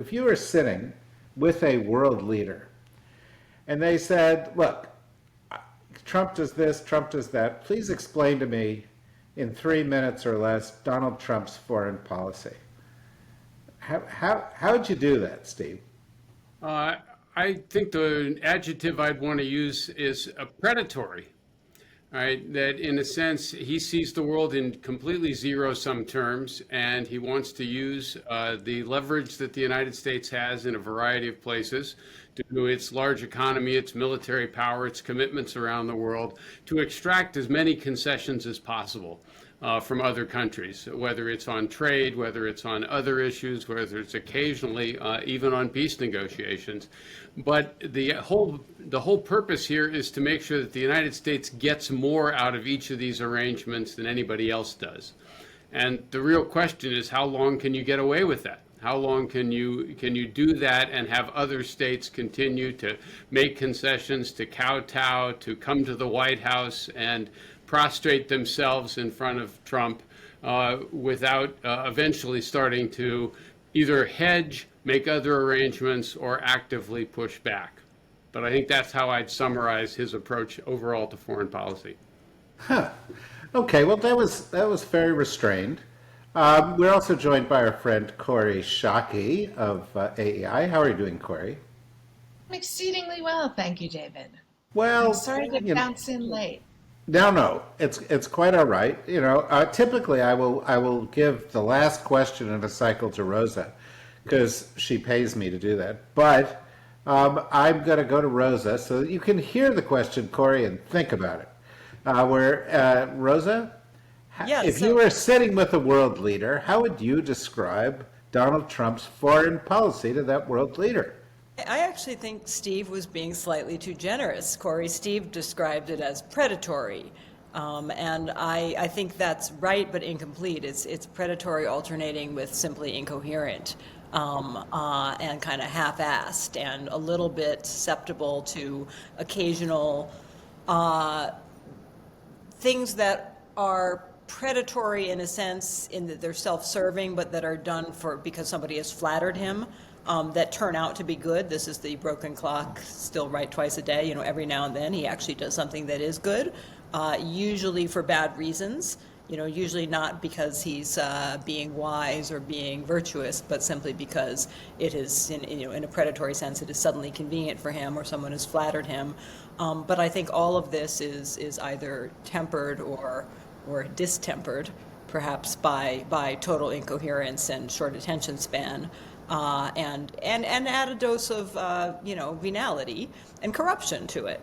If you were sitting with a world leader and they said, look, Trump does this, Trump does that, please explain to me in 3 minutes or less Donald Trump's foreign policy. How would you do that, Steve? Uh, I think the adjective I'd want to use is predatory. Right, that in a sense he sees the world in completely zero-sum terms, and he wants to use the leverage that the United States has in a variety of places, to its large economy, its military power, its commitments around the world, to extract as many concessions as possible from other countries, whether it's on trade, whether it's on other issues, whether it's occasionally even on peace negotiations. But the whole purpose here is to make sure that the United States gets more out of each of these arrangements than anybody else does. And the real question is, how long can you get away with that? How long can you do that and have other states continue to make concessions, to kowtow, to come to the White House and prostrate themselves in front of Trump without eventually starting to either hedge, make other arrangements, or actively push back? But I think that's how I'd summarize his approach overall to foreign policy. Huh. Okay, well, that was very restrained. We're also joined by our friend Kori Schake of AEI. How are you doing, Kori? I'm exceedingly well, thank you, David. I'm Well, sorry to you know, bounce in late. no, it's quite all right. Typically I will give the last question in a cycle to Rosa because she pays me to do that. But I'm going to go to Rosa so that you can hear the question, Corey, and think about it. Rosa, Yeah, if you so were sitting with a world leader, how would you describe Donald Trump's foreign policy to that world leader? I actually think Steve was being slightly too generous. Steve described it as predatory. And I think that's right, but incomplete. It's predatory alternating with simply incoherent, and kind of half-assed and a little bit susceptible to occasional things that are predatory in a sense in that they're self-serving, but that are done for because somebody has flattered him, that turn out to be good. This is the broken clock, still right twice a day. Every now and then he actually does something that is good, usually for bad reasons. Usually not because he's being wise or being virtuous, but simply because it is, in a predatory sense, it is suddenly convenient for him or someone has flattered him. But I think all of this is either tempered or distempered, perhaps by total incoherence and short attention span, and add a dose of venality and corruption to it,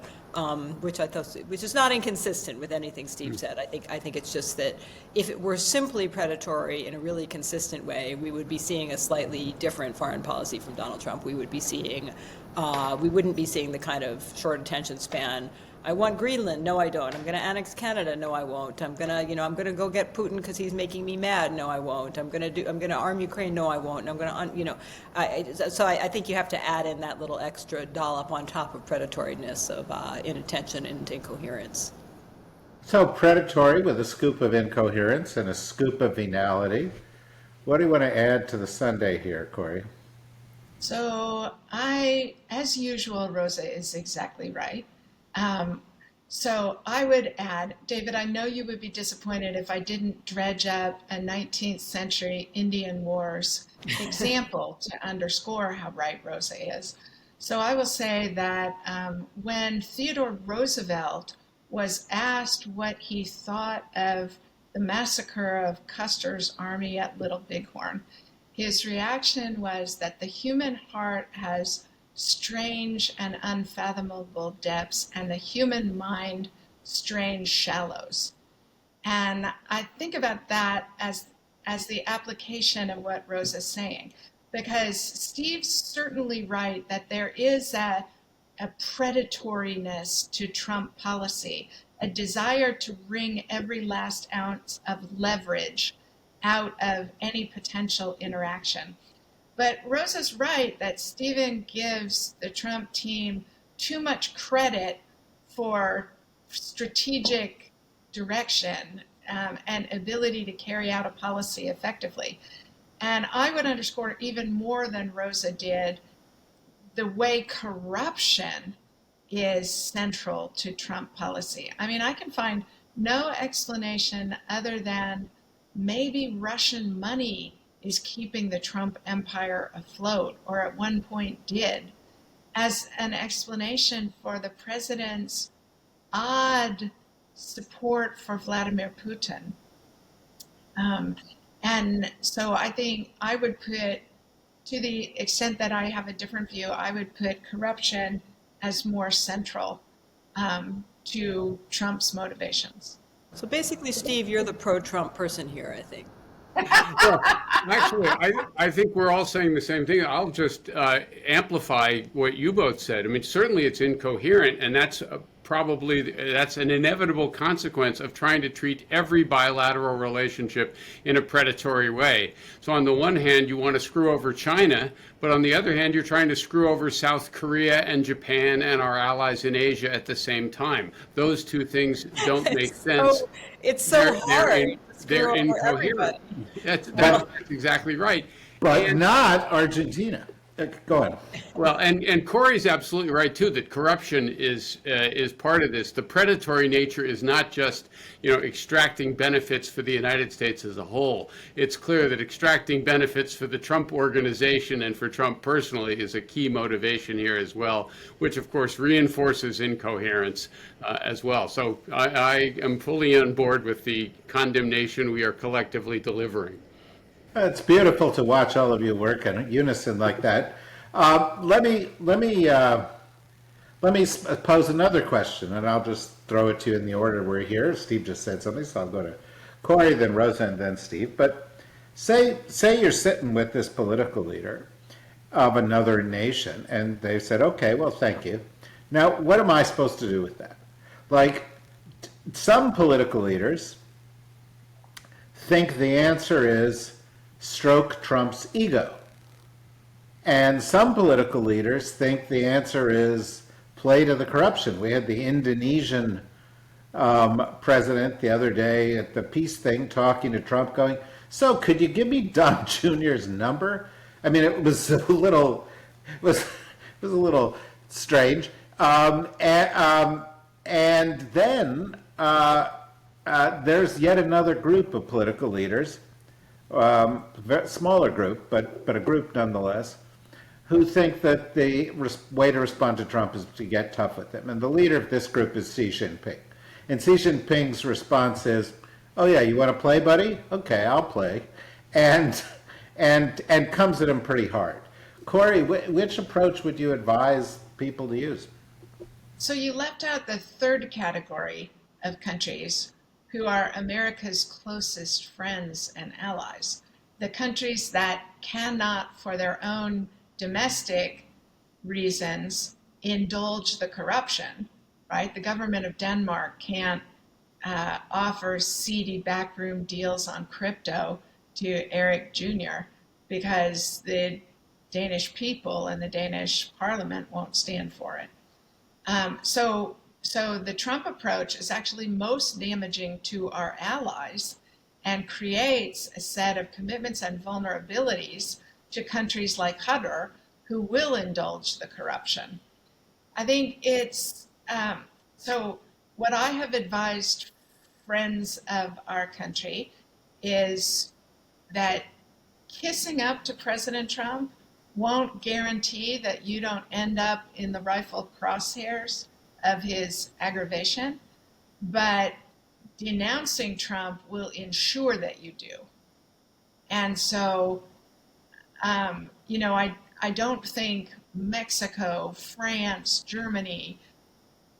which is not inconsistent with anything Steve said. I think it's just that if it were simply predatory in a really consistent way, we would be seeing a slightly different foreign policy from Donald Trump. We wouldn't be seeing the kind of short attention span. I want Greenland. No, I don't. I'm going to annex Canada. No, I won't. I'm going to go get Putin because he's making me mad. No, I won't. I'm going to arm Ukraine. No, I won't. And I'm going to, I think you have to add in that little extra dollop on top of predatoriness of inattention and incoherence. So predatory with a scoop of incoherence and a scoop of venality. What do you want to add to the Sunday here, Corey? So as usual, Rosa is exactly right. So I would add, David, I know you would be disappointed if I didn't dredge up a 19th century Indian Wars example to underscore how right Rosa is. So I will say that when Theodore Roosevelt was asked what he thought of the massacre of Custer's army at Little Bighorn, his reaction was that the human heart has strange and unfathomable depths, and the human mind strange shallows. And I think about that as the application of what Rosa's saying, because Steve's certainly right that there is a predatoriness to Trump policy, a desire to wring every last ounce of leverage out of any potential interaction. But Rosa's right that Stephen gives the Trump team too much credit for strategic direction, and ability to carry out a policy effectively. And I would underscore even more than Rosa did the way corruption is central to Trump policy. I mean, I can find no explanation other than maybe Russian money is keeping the Trump empire afloat, or at one point did, as an explanation for the president's odd support for Vladimir Putin. And so I think I would put, to the extent that I have a different view, I would put corruption as more central to Trump's motivations. So basically, Steve, you're the pro-Trump person here, I think. Well, actually, I think we're all saying the same thing. I'll just amplify what you both said. I mean, certainly it's incoherent, and that's that's an inevitable consequence of trying to treat every bilateral relationship in a predatory way. So on the one hand, you want to screw over China, but on the other hand, you're trying to screw over South Korea and Japan and our allies in Asia at the same time. Those two things don't make sense. It's so hard. They're incoherent. That's exactly right. But not Argentina. Go on. Well, and Kori's absolutely right too, that corruption is part of this. The predatory nature is not just, extracting benefits for the United States as a whole. It's clear that extracting benefits for the Trump organization and for Trump personally is a key motivation here as well, which of course reinforces incoherence as well. So I am fully on board with the condemnation we are collectively delivering. It's beautiful to watch all of you work in unison like that. Let me pose another question, and I'll just throw it to you in the order we're here. Steve just said something, so I'll go to Kori, then Rosa, and then Steve. But say you're sitting with this political leader of another nation, and they said, "Okay, well, thank you. Now, what am I supposed to do with that?" Like, some political leaders think the answer is stroke Trump's ego. And some political leaders think the answer is play to the corruption. We had the Indonesian president the other day at the peace thing talking to Trump going, "So could you give me Don Jr.'s number?" I mean, it was a little strange. And then there's yet another group of political leaders, smaller group, but a group nonetheless, who think that the way to respond to Trump is to get tough with him. And the leader of this group is Xi Jinping. And Xi Jinping's response is, "Oh yeah, you want to play, buddy? Okay, I'll play," and comes at him pretty hard. Kori, which approach would you advise people to use? So you left out the third category of countries who are America's closest friends and allies, the countries that cannot, for their own domestic reasons, indulge the corruption, right? The government of Denmark can't offer seedy backroom deals on crypto to Eric Jr. because the Danish people and the Danish parliament won't stand for it. So the Trump approach is actually most damaging to our allies and creates a set of commitments and vulnerabilities to countries like Qatar who will indulge the corruption. I think it's, so what I have advised friends of our country is that kissing up to President Trump won't guarantee that you don't end up in the rifle crosshairs of his aggravation, but denouncing Trump will ensure that you do. And so, I don't think Mexico, France, Germany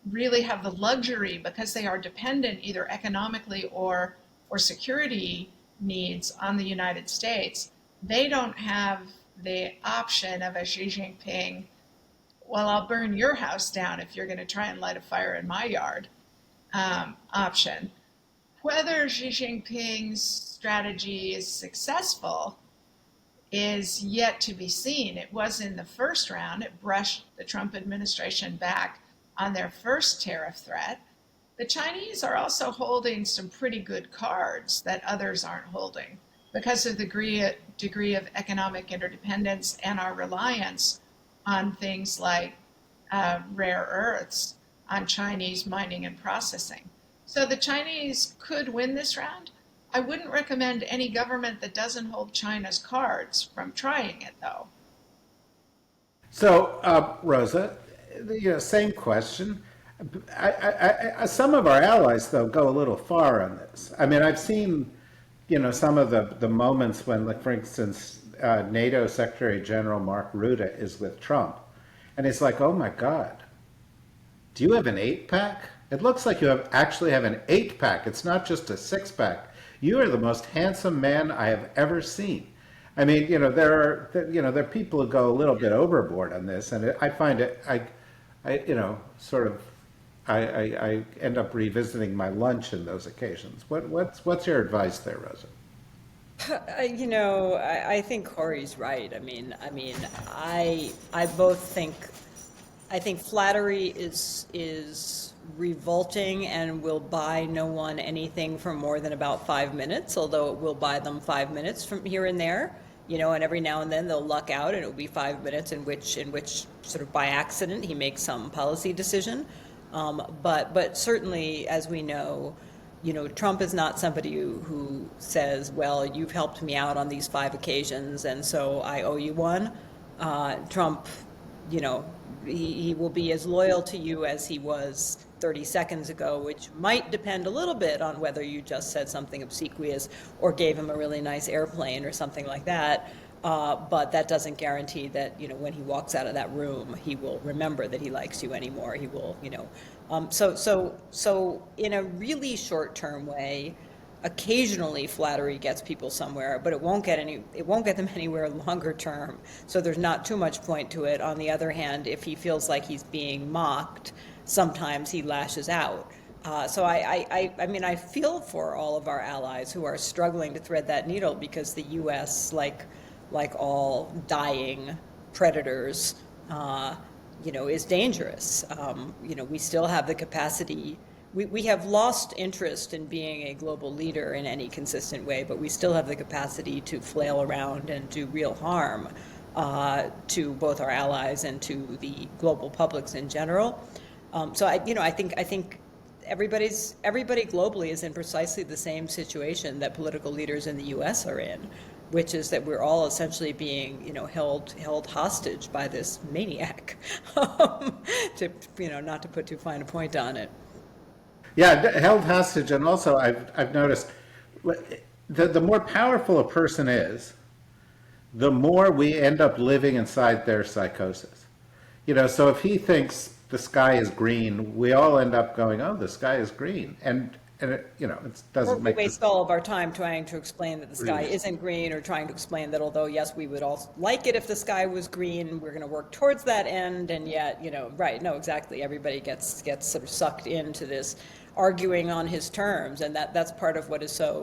really have the luxury, because they are dependent either economically or for security needs on the United States. They don't have the option of a Xi Jinping, "Well, I'll burn your house down if you're going to try and light a fire in my yard," option. Whether Xi Jinping's strategy is successful is yet to be seen. It was in the first round. It brushed the Trump administration back on their first tariff threat. The Chinese are also holding some pretty good cards that others aren't holding. because of the degree of economic interdependence and our reliance on things like rare earths, on Chinese mining and processing. So the Chinese could win this round. I wouldn't recommend any government that doesn't hold China's cards from trying it, though. So, Rosa, same question. Some of our allies, though, go a little far on this. I mean, I've seen, some of the moments when, like, for instance, NATO Secretary General Mark Rutte is with Trump, and it's like, oh my God, do you have an 8-pack? It looks like you actually have an 8-pack. It's not just a 6-pack. You are the most handsome man I have ever seen. I mean, there are people who go a little bit overboard on this, and I find it, I end up revisiting my lunch in those occasions. What's your advice there, Rosa? I think Kori's right. I both think, I think flattery is revolting and will buy no one anything for more than about 5 minutes, although it will buy them 5 minutes from here and there, and every now and then they'll luck out and it will be 5 minutes in which sort of by accident he makes some policy decision. But certainly, as we know, Trump is not somebody who says, well, you've helped me out on these 5 occasions and so I owe you one. Trump, he will be as loyal to you as he was 30 seconds ago, which might depend a little bit on whether you just said something obsequious or gave him a really nice airplane or something like that. But that doesn't guarantee that, when he walks out of that room, he will remember that he likes you anymore. He will, so in a really short-term way, occasionally flattery gets people somewhere, but it won't get them anywhere longer term. So there's not too much point to it. On the other hand, if he feels like he's being mocked, sometimes he lashes out. So I feel for all of our allies who are struggling to thread that needle, because the U.S., like all dying predators, is dangerous. We still have the capacity. We have lost interest in being a global leader in any consistent way, but we still have the capacity to flail around and do real harm to both our allies and to the global publics in general. So I think everybody globally is in precisely the same situation that political leaders in the U.S. are in, which is that we're all essentially being, held hostage by this maniac. Not to put too fine a point on it. Yeah, held hostage, and also I've noticed the more powerful a person is, the more we end up living inside their psychosis. So if he thinks the sky is green, we all end up going, oh, the sky is green. And it, it doesn't make we waste all of our time trying to explain that the sky isn't green, or trying to explain that although, yes, we would all like it if the sky was green, we're going to work towards that end. And yet, right, no, exactly. Everybody gets sort of sucked into this arguing on his terms. And that's part of what is so